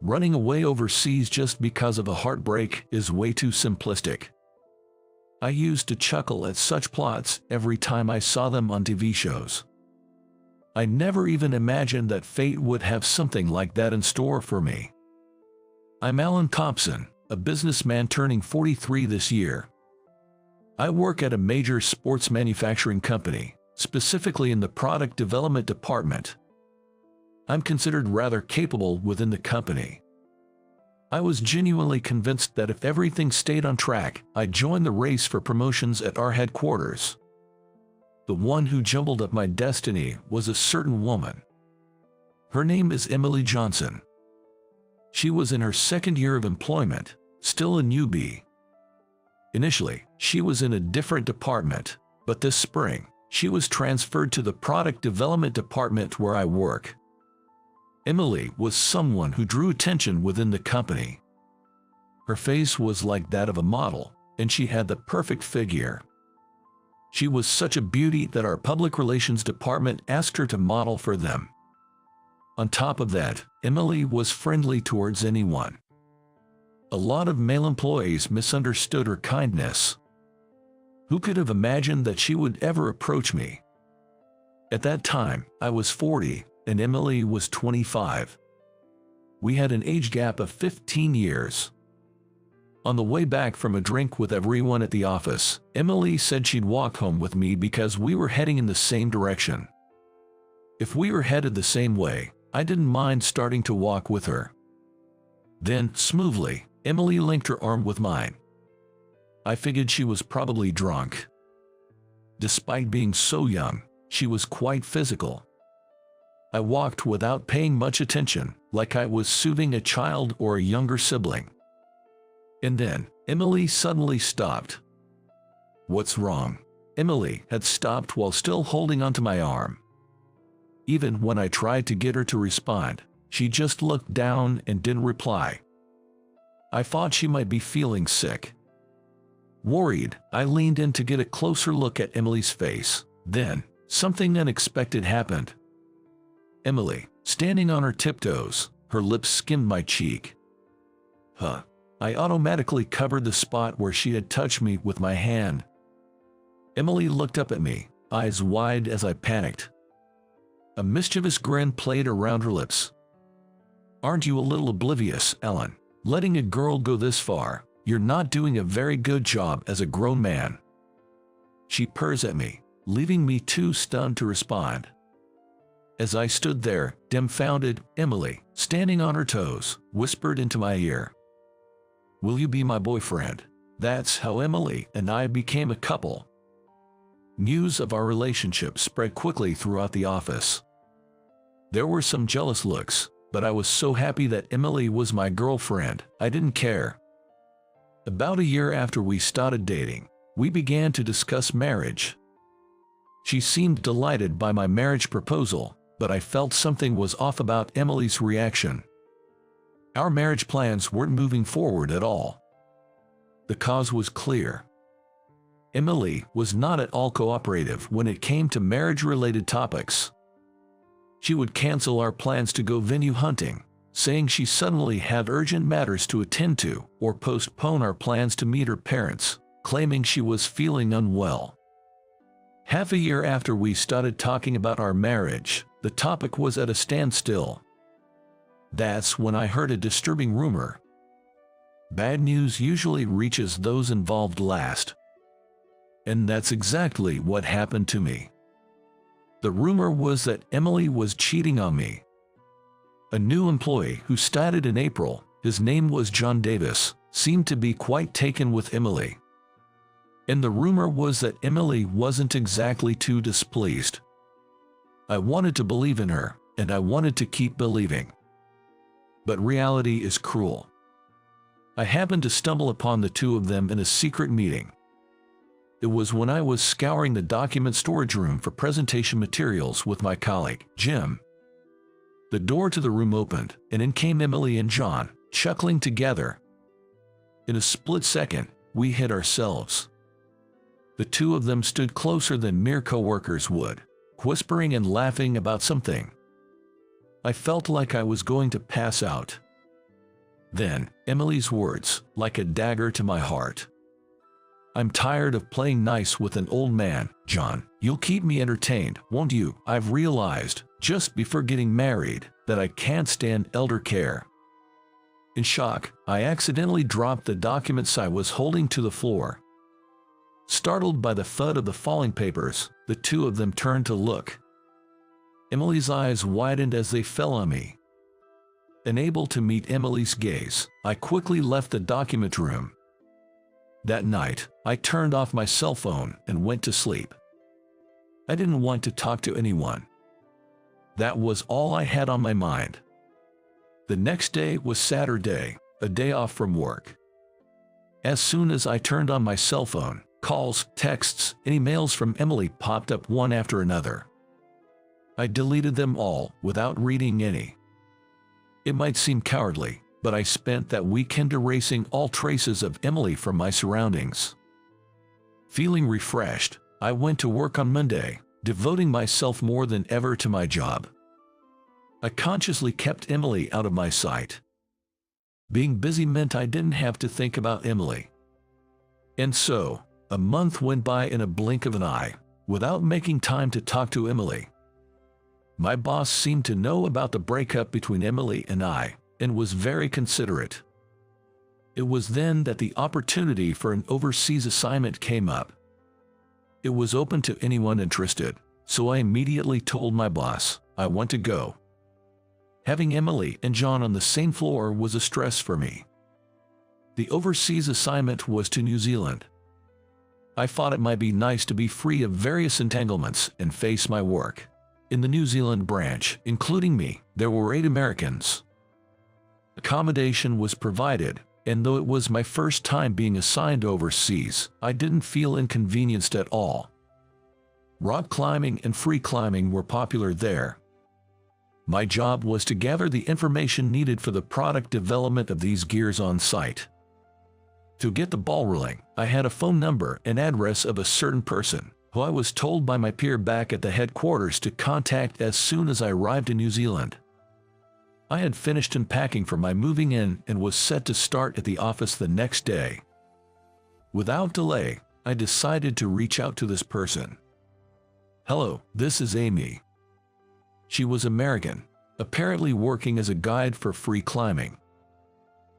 Running away overseas just because of a heartbreak is way too simplistic. I used to chuckle at such plots every time I saw them on TV shows. I never even imagined that fate would have something like that in store for me. I'm Alan Thompson, a businessman turning 43 this year. I work at a major sports manufacturing company, specifically in the product development department. I'm considered rather capable within the company. I was genuinely convinced that if everything stayed on track, I'd join the race for promotions at our headquarters. The one who jumbled up my destiny was a certain woman. Her name is Emily Johnson. She was in her second year of employment, still a newbie. Initially, she was in a different department, but this spring, she was transferred to the product development department where I work. Emily was someone who drew attention within the company. Her face was like that of a model, and she had the perfect figure. She was such a beauty that our public relations department asked her to model for them. On top of that, Emily was friendly towards anyone. A lot of male employees misunderstood her kindness. Who could have imagined that she would ever approach me? At that time, I was 40, and Emily was 25. We had an age gap of 15 years. On the way back from a drink with everyone at the office, Emily said she'd walk home with me because we were heading in the same direction. If we were headed the same way, I didn't mind starting to walk with her. Then, smoothly, Emily linked her arm with mine. I figured she was probably drunk. Despite being so young, she was quite physical. I walked without paying much attention, like I was soothing a child or a younger sibling. And then, Emily suddenly stopped. "What's wrong?" Emily had stopped while still holding onto my arm. Even when I tried to get her to respond, she just looked down and didn't reply. I thought she might be feeling sick. Worried, I leaned in to get a closer look at Emily's face. Then, something unexpected happened. Emily, standing on her tiptoes, her lips skimmed my cheek. I automatically covered the spot where she had touched me with my hand. Emily looked up at me, eyes wide as I panicked. A mischievous grin played around her lips. "Aren't you a little oblivious, Ellen? Letting a girl go this far, you're not doing a very good job as a grown man." She purrs at me, leaving me too stunned to respond. As I stood there, dumbfounded, Emily, standing on her toes, whispered into my ear, "Will you be my boyfriend?" That's how Emily and I became a couple. News of our relationship spread quickly throughout the office. There were some jealous looks, but I was so happy that Emily was my girlfriend, I didn't care. About a year after we started dating, we began to discuss marriage. She seemed delighted by my marriage proposal, but I felt something was off about Emily's reaction. Our marriage plans weren't moving forward at all. The cause was clear. Emily was not at all cooperative when it came to marriage-related topics. She would cancel our plans to go venue hunting, saying she suddenly had urgent matters to attend to, or postpone our plans to meet her parents, claiming she was feeling unwell. Half a year after we started talking about our marriage, the topic was at a standstill. That's when I heard a disturbing rumor. Bad news usually reaches those involved last. And that's exactly what happened to me. The rumor was that Emily was cheating on me. A new employee who started in April, his name was John Davis, seemed to be quite taken with Emily. And the rumor was that Emily wasn't exactly too displeased. I wanted to believe in her, and I wanted to keep believing. But reality is cruel. I happened to stumble upon the two of them in a secret meeting. It was when I was scouring the document storage room for presentation materials with my colleague, Jim. The door to the room opened, and in came Emily and John, chuckling together. In a split second, we hid ourselves. The two of them stood closer than mere coworkers would, whispering and laughing about something. I felt like I was going to pass out. Then, Emily's words, like a dagger to my heart. I'm tired of playing nice with an old man, John. You'll keep me entertained, won't you? I've realized, just before getting married, that I can't stand elder care. In shock, I accidentally dropped the documents I was holding to the floor. Startled by the thud of the falling papers, the two of them turned to look. Emily's eyes widened as they fell on me. Unable to meet Emily's gaze, I quickly left the document room. That night, I turned off my cell phone and went to sleep. I didn't want to talk to anyone. That was all I had on my mind. The next day was Saturday, a day off from work. As soon as I turned on my cell phone, calls, texts, and emails from Emily popped up one after another. I deleted them all without reading any. It might seem cowardly, but I spent that weekend erasing all traces of Emily from my surroundings. Feeling refreshed, I went to work on Monday, devoting myself more than ever to my job. I consciously kept Emily out of my sight. Being busy meant I didn't have to think about Emily. And so, a month went by in a blink of an eye, without making time to talk to Emily. My boss seemed to know about the breakup between Emily and I, and was very considerate. It was then that the opportunity for an overseas assignment came up. It was open to anyone interested, so I immediately told my boss, I want to go. Having Emily and John on the same floor was a stress for me. The overseas assignment was to New Zealand. I thought it might be nice to be free of various entanglements and face my work. In the New Zealand branch, including me, there were 8 Americans. Accommodation was provided, and though it was my first time being assigned overseas, I didn't feel inconvenienced at all. Rock climbing and free climbing were popular there. My job was to gather the information needed for the product development of these gears on site. To get the ball rolling, I had a phone number and address of a certain person, who I was told by my peer back at the headquarters to contact as soon as I arrived in New Zealand. I had finished unpacking for my moving in and was set to start at the office the next day. Without delay, I decided to reach out to this person. Hello, this is Amy. She was American, apparently working as a guide for free climbing.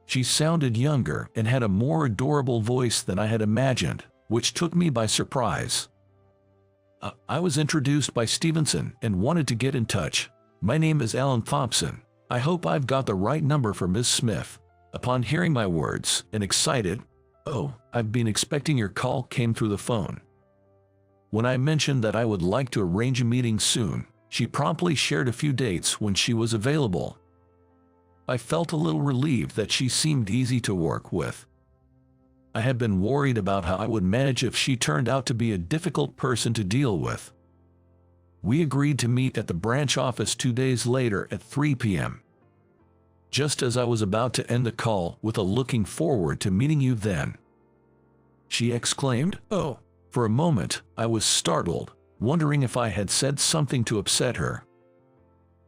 She sounded younger and had a more adorable voice than I had imagined, which took me by surprise. I was introduced by Stevenson and wanted to get in touch. My name is Alan Thompson. I hope I've got the right number for Ms. Smith. Upon hearing my words, and excited, "Oh, I've been expecting your call," came through the phone. When I mentioned that I would like to arrange a meeting soon, she promptly shared a few dates when she was available. I felt a little relieved that she seemed easy to work with. I had been worried about how I would manage if she turned out to be a difficult person to deal with. We agreed to meet at the branch office 2 days later at 3 p.m. Just as I was about to end the call with a "looking forward to meeting you then," she exclaimed, "Oh." For a moment, I was startled, wondering if I had said something to upset her.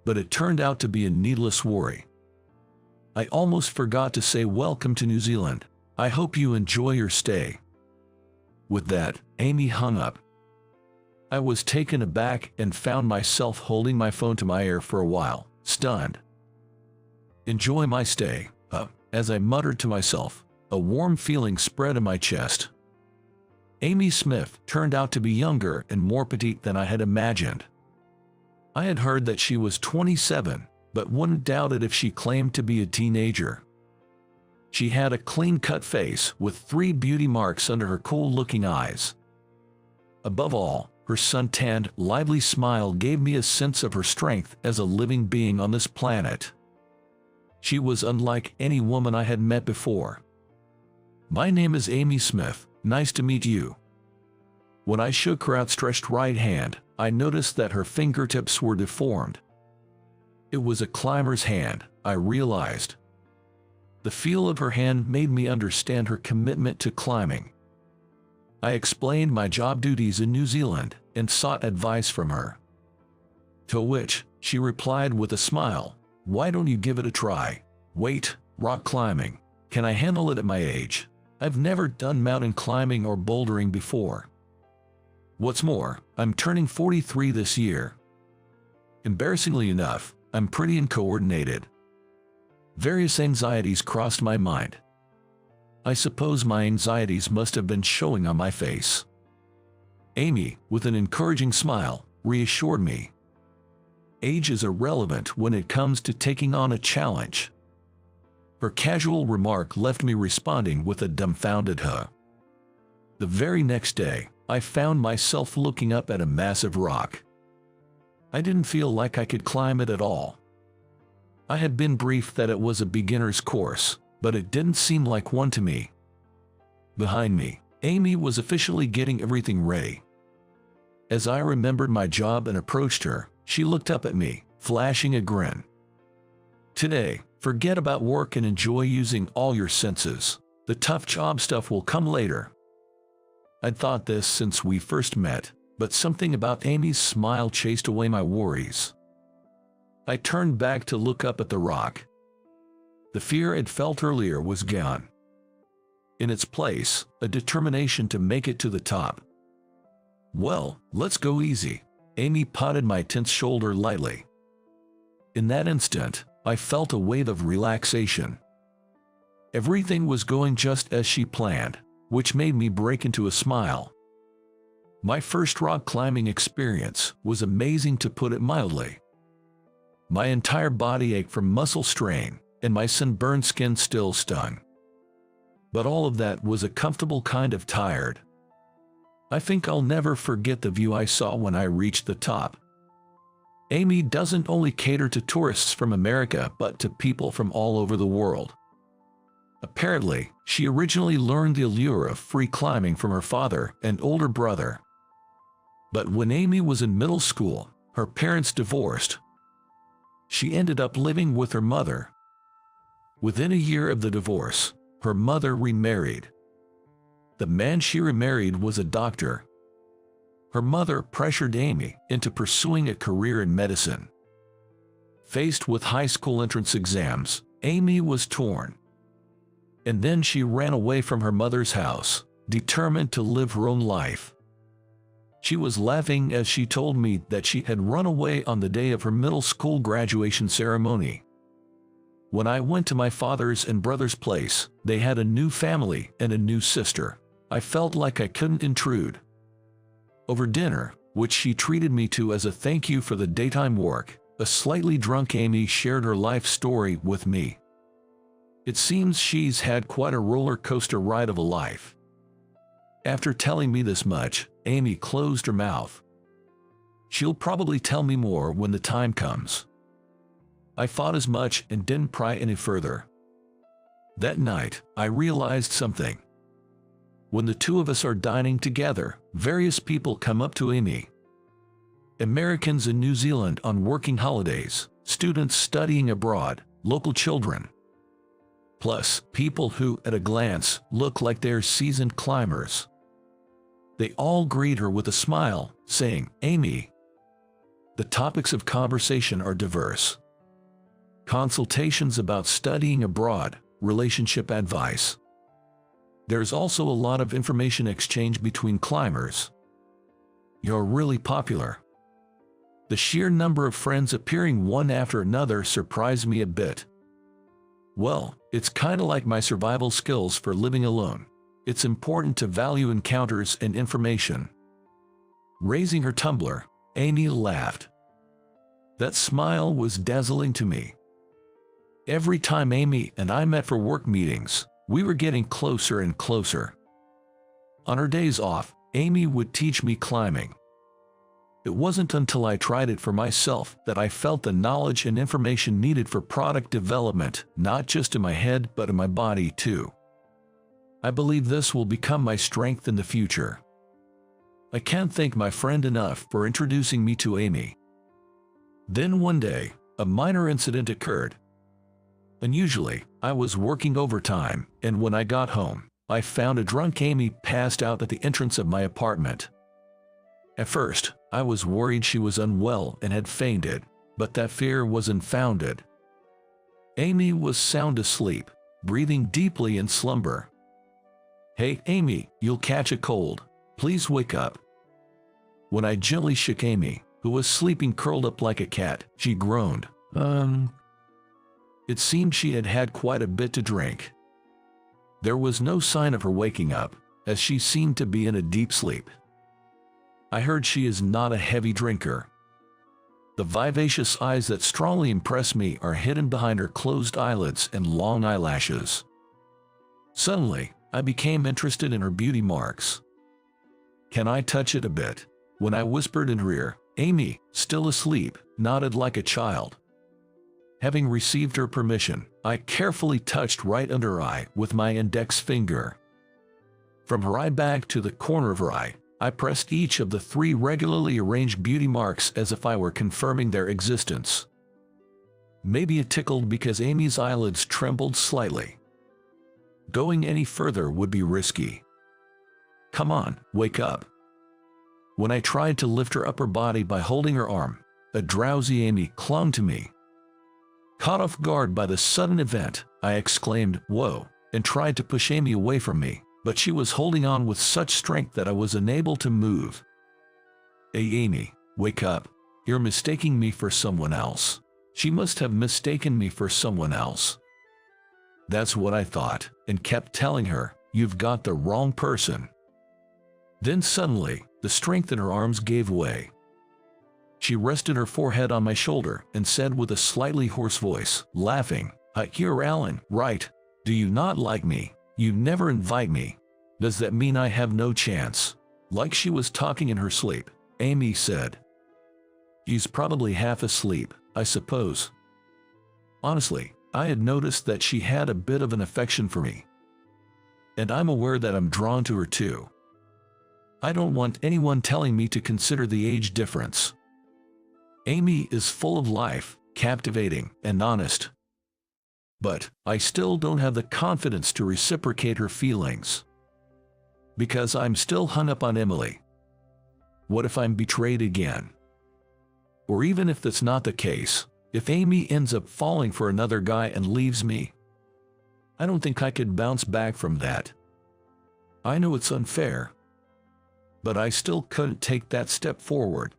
But it turned out to be a needless worry. I almost forgot to say welcome to New Zealand. I hope you enjoy your stay. With that, Amy hung up. I was taken aback and found myself holding my phone to my ear for a while, stunned. Enjoy my stay, as I muttered to myself. A warm feeling spread in my chest. Amy Smith turned out to be younger and more petite than I had imagined. I had heard that she was 27, but wouldn't doubt it if she claimed to be a teenager. She had a clean-cut face with 3 beauty marks under her cool-looking eyes. Above all, her sun-tanned, lively smile gave me a sense of her strength as a living being on this planet. She was unlike any woman I had met before. "My name is Amy Smith. Nice to meet you." When I shook her outstretched right hand, I noticed that her fingertips were deformed. It was a climber's hand, I realized. The feel of her hand made me understand her commitment to climbing. I explained my job duties in New Zealand and sought advice from her. To which she replied with a smile, "Why don't you give it a try? Wait, Rock climbing. Can I handle it at my age? I've never done mountain climbing or bouldering before. What's more, I'm turning 43 this year. Embarrassingly enough, I'm pretty uncoordinated. Various anxieties crossed my mind. I suppose my anxieties must have been showing on my face. Amy, with an encouraging smile, reassured me. Age is irrelevant when it comes to taking on a challenge. Her casual remark left me responding with a dumbfounded huh. The very next day, I found myself looking up at a massive rock. I didn't feel like I could climb it at all. I had been briefed that it was a beginner's course, but it didn't seem like one to me. Behind me, Amy was officially getting everything ready. As I remembered my job and approached her, she looked up at me, flashing a grin. Today, forget about work and enjoy using all your senses. The tough job stuff will come later. I'd thought this since we first met, but something about Amy's smile chased away my worries. I turned back to look up at the rock. The fear I'd felt earlier was gone. In its place, a determination to make it to the top. Well, let's go easy. Amy patted my tense shoulder lightly. In that instant, I felt a wave of relaxation. Everything was going just as she planned, which made me break into a smile. My first rock climbing experience was amazing, to put it mildly. My entire body ached from muscle strain, and my sunburned skin still stung. But all of that was a comfortable kind of tired. I think I'll never forget the view I saw when I reached the top. Amy doesn't only cater to tourists from America but to people from all over the world. Apparently, she originally learned the allure of free climbing from her father and older brother. But when Amy was in middle school, her parents divorced. She ended up living with her mother. Within a year of the divorce, her mother remarried. The man she remarried was a doctor. Her mother pressured Amy into pursuing a career in medicine. Faced with high school entrance exams, Amy was torn. And then she ran away from her mother's house, determined to live her own life. She was laughing as she told me that she had run away on the day of her middle school graduation ceremony. When I went to my father's and brother's place, they had a new family and a new sister. I felt like I couldn't intrude. Over dinner, which she treated me to as a thank you for the daytime work, a slightly drunk Amy shared her life story with me. It seems she's had quite a roller coaster ride of a life. After telling me this much, Amy closed her mouth. She'll probably tell me more when the time comes. I thought as much and didn't pry any further. That night, I realized something. When the two of us are dining together, various people come up to Amy. Americans in New Zealand on working holidays, students studying abroad, local children. Plus, people who, at a glance, look like they're seasoned climbers. They all greet her with a smile, saying, "Amy." The topics of conversation are diverse. Consultations about studying abroad, relationship advice. There's also a lot of information exchange between climbers. "You're really popular." The sheer number of friends appearing one after another surprised me a bit. Well, it's kinda like my survival skills for living alone. It's important to value encounters and information. Raising her tumbler, Amy laughed. That smile was dazzling to me. Every time Amy and I met for work meetings, we were getting closer and closer. On her days off, Amy would teach me climbing. It wasn't until I tried it for myself that I felt the knowledge and information needed for product development, not just in my head but in my body too. I believe this will become my strength in the future. I can't thank my friend enough for introducing me to Amy. Then one day, a minor incident occurred. Unusually, I was working overtime, and when I got home, I found a drunk Amy passed out at the entrance of my apartment. At first, I was worried she was unwell and had fainted, but that fear was unfounded. Amy was sound asleep, breathing deeply in slumber. "Hey, Amy, you'll catch a cold. Please wake up." When I gently shook Amy, who was sleeping curled up like a cat, she groaned. It seemed she had had quite a bit to drink. There was no sign of her waking up, as she seemed to be in a deep sleep. I heard she is not a heavy drinker. The vivacious eyes that strongly impress me are hidden behind her closed eyelids and long eyelashes. Suddenly, I became interested in her beauty marks. "Can I touch it a bit?" When I whispered in her ear, Amy, still asleep, nodded like a child. Having received her permission, I carefully touched right under her eye with my index finger. From her eye back to the corner of her eye, I pressed each of the 3 regularly arranged beauty marks as if I were confirming their existence. Maybe it tickled because Amy's eyelids trembled slightly. Going any further would be risky. "Come on, wake up." When I tried to lift her upper body by holding her arm, a drowsy Amy clung to me. Caught off guard by the sudden event, I exclaimed, "Whoa," and tried to push Amy away from me, but she was holding on with such strength that I was unable to move. "Hey Amy, wake up. You're mistaking me for someone else." She must have mistaken me for someone else. That's what I thought, and kept telling her, "You've got the wrong person." Then suddenly, the strength in her arms gave way. She rested her forehead on my shoulder and said with a slightly hoarse voice, laughing, "You're Alan, right? Do you not like me? You never invite me. Does that mean I have no chance?" Like she was talking in her sleep, Amy said, "She's probably half asleep, I suppose." Honestly, I had noticed that she had a bit of an affection for me. And I'm aware that I'm drawn to her too. I don't want anyone telling me to consider the age difference. Amy is full of life, captivating, and honest. But I still don't have the confidence to reciprocate her feelings. Because I'm still hung up on Emily. What if I'm betrayed again? Or even if that's not the case, if Amy ends up falling for another guy and leaves me? I don't think I could bounce back from that. I know it's unfair. But I still couldn't take that step forward.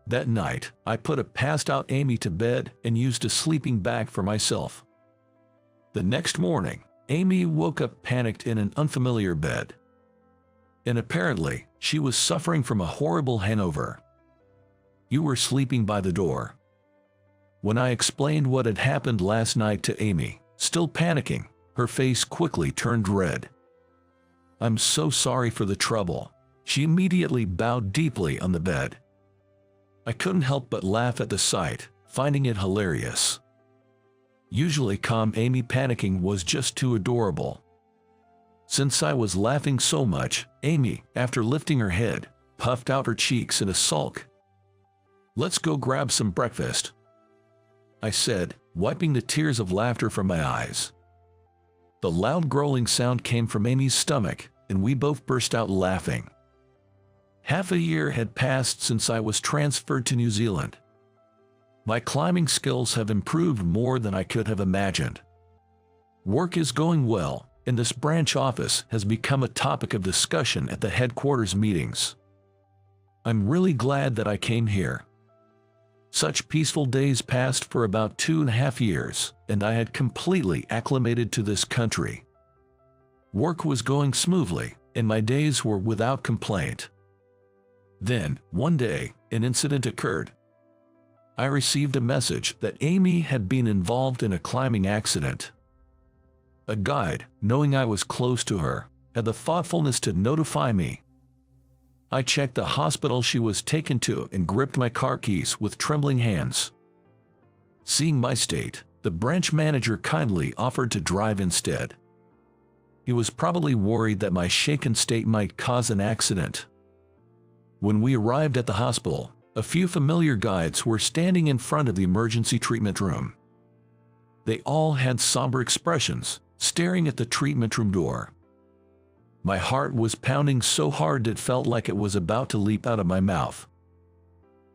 That night, I put a passed-out Amy to bed and used a sleeping bag for myself. The next morning, Amy woke up panicked in an unfamiliar bed. And apparently, she was suffering from a horrible hangover. "You were sleeping by the door." When I explained what had happened last night to Amy, still panicking, her face quickly turned red. "I'm so sorry for the trouble." She immediately bowed deeply on the bed. I couldn't help but laugh at the sight, finding it hilarious. Usually calm Amy panicking was just too adorable. Since I was laughing so much, Amy, after lifting her head, puffed out her cheeks in a sulk. "Let's go grab some breakfast," I said, wiping the tears of laughter from my eyes. The loud growling sound came from Amy's stomach, and we both burst out laughing. Half a year had passed since I was transferred to New Zealand. My climbing skills have improved more than I could have imagined. Work is going well, and this branch office has become a topic of discussion at the headquarters meetings. I'm really glad that I came here. Such peaceful days passed for about 2.5 years, and I had completely acclimated to this country. Work was going smoothly, and my days were without complaint. Then, one day, an incident occurred. I received a message that Amy had been involved in a climbing accident. A guide, knowing I was close to her, had the thoughtfulness to notify me. I checked the hospital she was taken to and gripped my car keys with trembling hands. Seeing my state, the branch manager kindly offered to drive instead. He was probably worried that my shaken state might cause an accident. When we arrived at the hospital, a few familiar guides were standing in front of the emergency treatment room. They all had somber expressions, staring at the treatment room door. My heart was pounding so hard it felt like it was about to leap out of my mouth.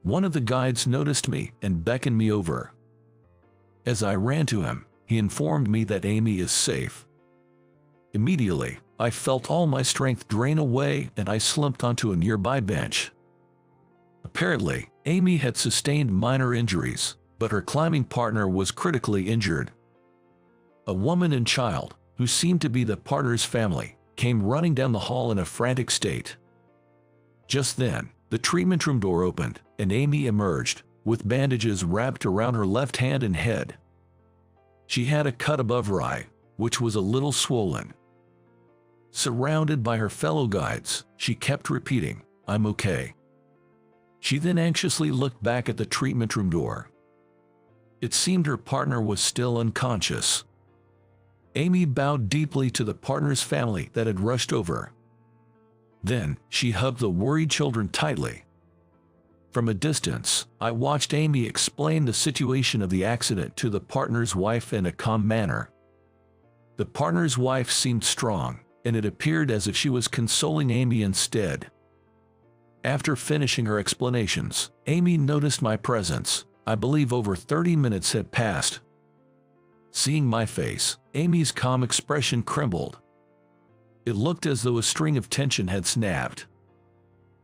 One of the guides noticed me and beckoned me over. As I ran to him, he informed me that Amy is safe. Immediately, I felt all my strength drain away and I slumped onto a nearby bench. Apparently, Amy had sustained minor injuries, but her climbing partner was critically injured. A woman and child, who seemed to be the partner's family, came running down the hall in a frantic state. Just then, the treatment room door opened, and Amy emerged, with bandages wrapped around her left hand and head. She had a cut above her eye, which was a little swollen. Surrounded by her fellow guides, she kept repeating, "I'm okay." She then anxiously looked back at the treatment room door. It seemed her partner was still unconscious. Amy bowed deeply to the partner's family that had rushed over. Then, she hugged the worried children tightly. From a distance, I watched Amy explain the situation of the accident to the partner's wife in a calm manner. The partner's wife seemed strong, and it appeared as if she was consoling Amy instead. After finishing her explanations, Amy noticed my presence. I believe over 30 minutes had passed. Seeing my face, Amy's calm expression crumbled. It looked as though a string of tension had snapped.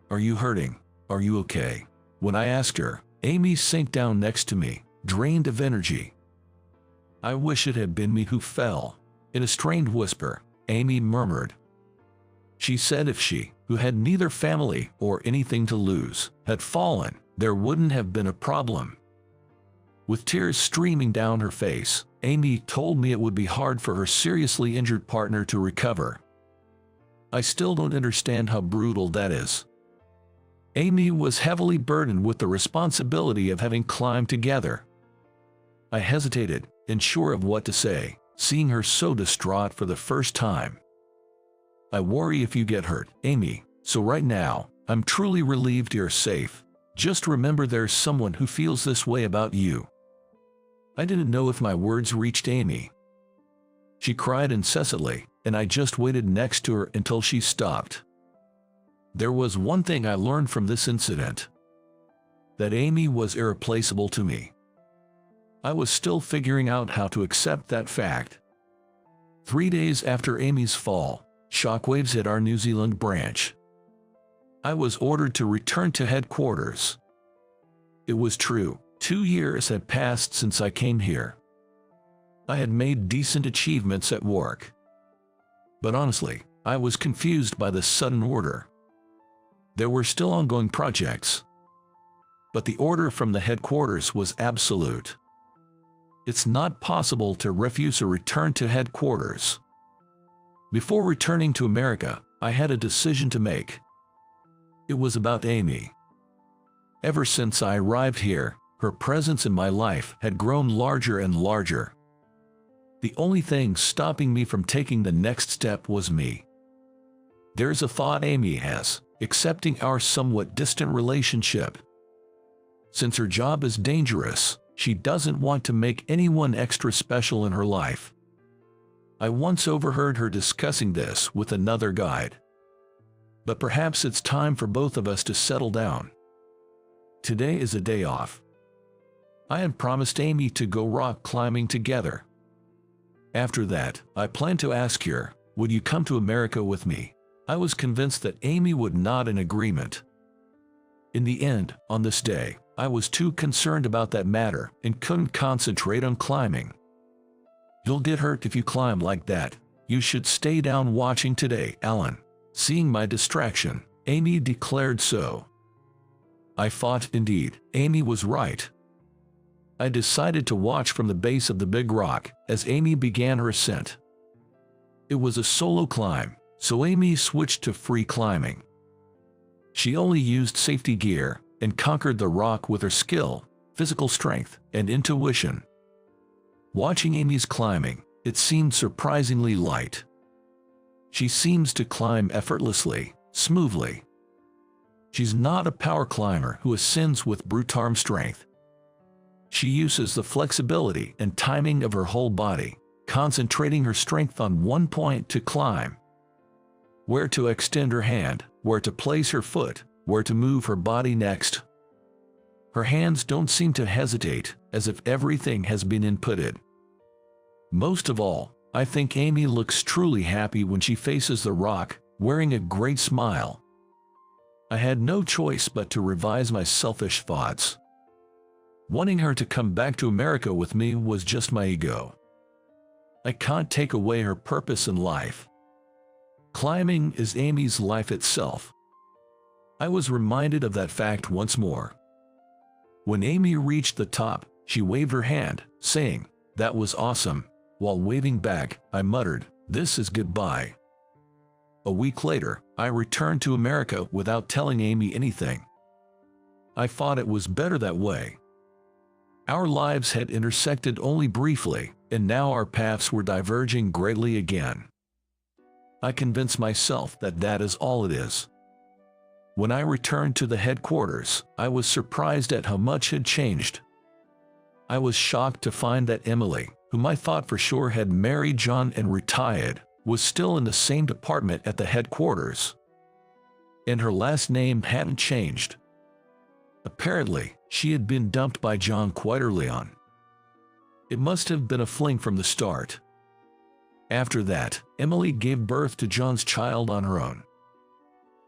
"Are you hurting? Are you okay?" When I asked her, Amy sank down next to me, drained of energy. "I wish it had been me who fell." In a strained whisper, Amy murmured. She said if she, who had neither family or anything to lose, had fallen, there wouldn't have been a problem. With tears streaming down her face, Amy told me it would be hard for her seriously injured partner to recover. I still don't understand how brutal that is. Amy was heavily burdened with the responsibility of having climbed together. I hesitated, unsure of what to say, seeing her so distraught for the first time. "I worry if you get hurt, Amy, so right now, I'm truly relieved you're safe. Just remember there's someone who feels this way about you." I didn't know if my words reached Amy. She cried incessantly, and I just waited next to her until she stopped. There was one thing I learned from this incident: that Amy was irreplaceable to me. I was still figuring out how to accept that fact. 3 days after Amy's fall, shockwaves hit our New Zealand branch. I was ordered to return to headquarters. It was true, 2 years had passed since I came here. I had made decent achievements at work. But honestly, I was confused by the sudden order. There were still ongoing projects, but the order from the headquarters was absolute. It's not possible to refuse a return to headquarters. Before returning to America, I had a decision to make. It was about Amy. Ever since I arrived here, her presence in my life had grown larger and larger. The only thing stopping me from taking the next step was me. There's a thought Amy has, accepting our somewhat distant relationship. Since her job is dangerous, she doesn't want to make anyone extra special in her life. I once overheard her discussing this with another guide. But perhaps it's time for both of us to settle down. Today is a day off. I had promised Amy to go rock climbing together. After that, I planned to ask her, "Would you come to America with me?" I was convinced that Amy would nod in agreement. In the end, on this day, I was too concerned about that matter and couldn't concentrate on climbing. "You'll get hurt if you climb like that. You should stay down watching today, Alan." Seeing my distraction, Amy declared so. I thought, indeed, Amy was right. I decided to watch from the base of the big rock as Amy began her ascent. It was a solo climb, so Amy switched to free climbing. She only used safety gear and conquered the rock with her skill, physical strength, and intuition. Watching Amy's climbing, it seemed surprisingly light. She seems to climb effortlessly, smoothly. She's not a power climber who ascends with brute arm strength. She uses the flexibility and timing of her whole body, concentrating her strength on one point to climb. Where to extend her hand, where to place her foot, where to move her body next. Her hands don't seem to hesitate, as if everything has been inputted. Most of all, I think Amy looks truly happy when she faces the rock, wearing a great smile. I had no choice but to revise my selfish thoughts. Wanting her to come back to America with me was just my ego. I can't take away her purpose in life. Climbing is Amy's life itself. I was reminded of that fact once more. When Amy reached the top, she waved her hand, saying, "That was awesome." While waving back, I muttered, "This is goodbye." A week later, I returned to America without telling Amy anything. I thought it was better that way. Our lives had intersected only briefly, and now our paths were diverging greatly again. I convinced myself that that is all it is. When I returned to the headquarters, I was surprised at how much had changed. I was shocked to find that Emily, whom I thought for sure had married John and retired, was still in the same department at the headquarters. And her last name hadn't changed. Apparently, she had been dumped by John quite early on. It must have been a fling from the start. After that, Emily gave birth to John's child on her own.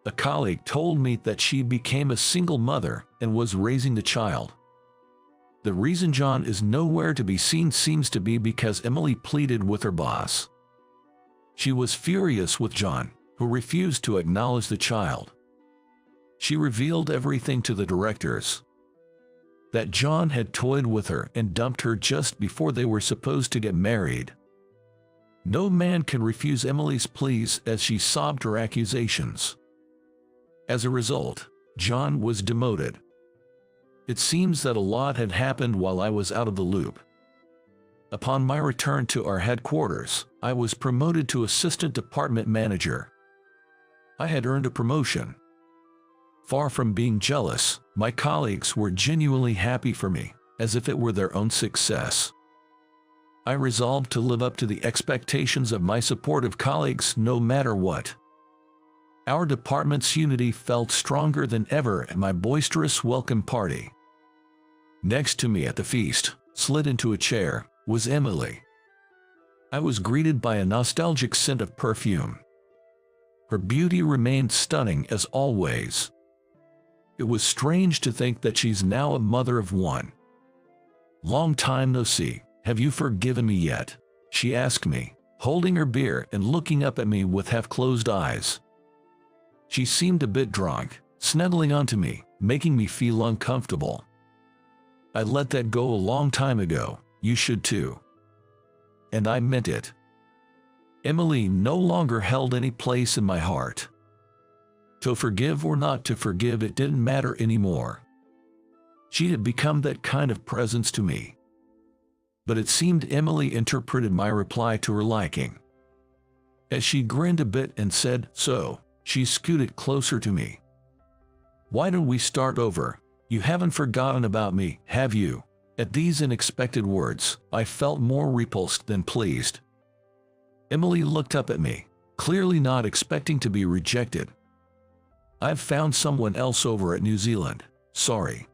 A colleague told me that she became a single mother and was raising the child. The reason John is nowhere to be seen seems to be because Emily pleaded with her boss. She was furious with John, who refused to acknowledge the child. She revealed everything to the directors. That John had toyed with her and dumped her just before they were supposed to get married. No man can refuse Emily's pleas as she sobbed her accusations. As a result, John was demoted. It seems that a lot had happened while I was out of the loop. Upon my return to our headquarters, I was promoted to assistant department manager. I had earned a promotion. Far from being jealous, my colleagues were genuinely happy for me, as if it were their own success. I resolved to live up to the expectations of my supportive colleagues no matter what. Our department's unity felt stronger than ever at my boisterous welcome party. Next to me at the feast, slid into a chair, was Emily. I was greeted by a nostalgic scent of perfume. Her beauty remained stunning as always. It was strange to think that she's now a mother of one. "Long time no see, have you forgiven me yet?" she asked me, holding her beer and looking up at me with half-closed eyes. She seemed a bit drunk, snuggling onto me, making me feel uncomfortable. "I let that go a long time ago, you should too." And I meant it. Emily no longer held any place in my heart. To forgive or not to forgive, it didn't matter anymore. She had become that kind of presence to me. But it seemed Emily interpreted my reply to her liking. As she grinned a bit and said, "So," she scooted closer to me. "Why don't we start over? You haven't forgotten about me, have you?" At these unexpected words, I felt more repulsed than pleased. Emily looked up at me, clearly not expecting to be rejected. "I've found someone else over at New Zealand, sorry,"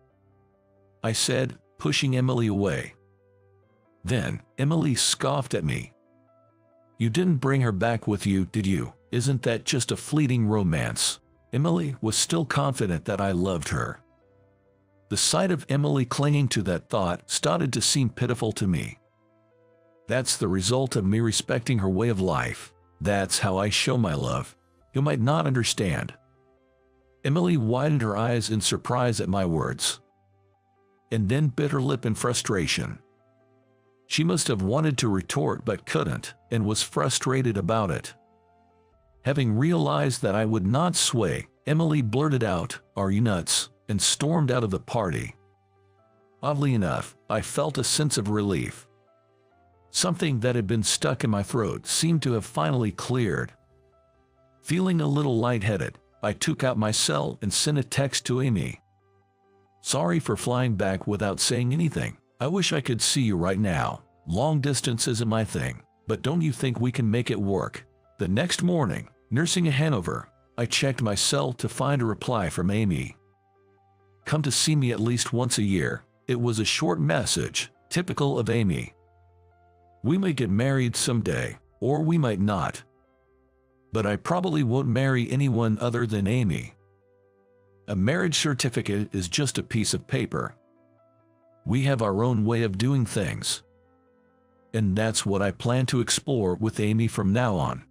I said, pushing Emily away. Then, Emily scoffed at me. "You didn't bring her back with you, did you? Isn't that just a fleeting romance?" Emily was still confident that I loved her. The sight of Emily clinging to that thought started to seem pitiful to me. That's the result of me respecting her way of life. That's how I show my love. You might not understand. Emily widened her eyes in surprise at my words, and then bit her lip in frustration. She must have wanted to retort but couldn't, and was frustrated about it. Having realized that I would not sway, Emily blurted out, "Are you nuts?" and stormed out of the party. Oddly enough, I felt a sense of relief. Something that had been stuck in my throat seemed to have finally cleared. Feeling a little lightheaded, I took out my cell and sent a text to Amy. "Sorry for flying back without saying anything. I wish I could see you right now. Long distance isn't my thing, but don't you think we can make it work?" The next morning, nursing a hangover, I checked my cell to find a reply from Amy. Come to see me at least once a year. It was a short message, typical of Amy. We may get married someday, or we might not. But I probably won't marry anyone other than Amy. A marriage certificate is just a piece of paper. We have our own way of doing things. And that's what I plan to explore with Amy from now on.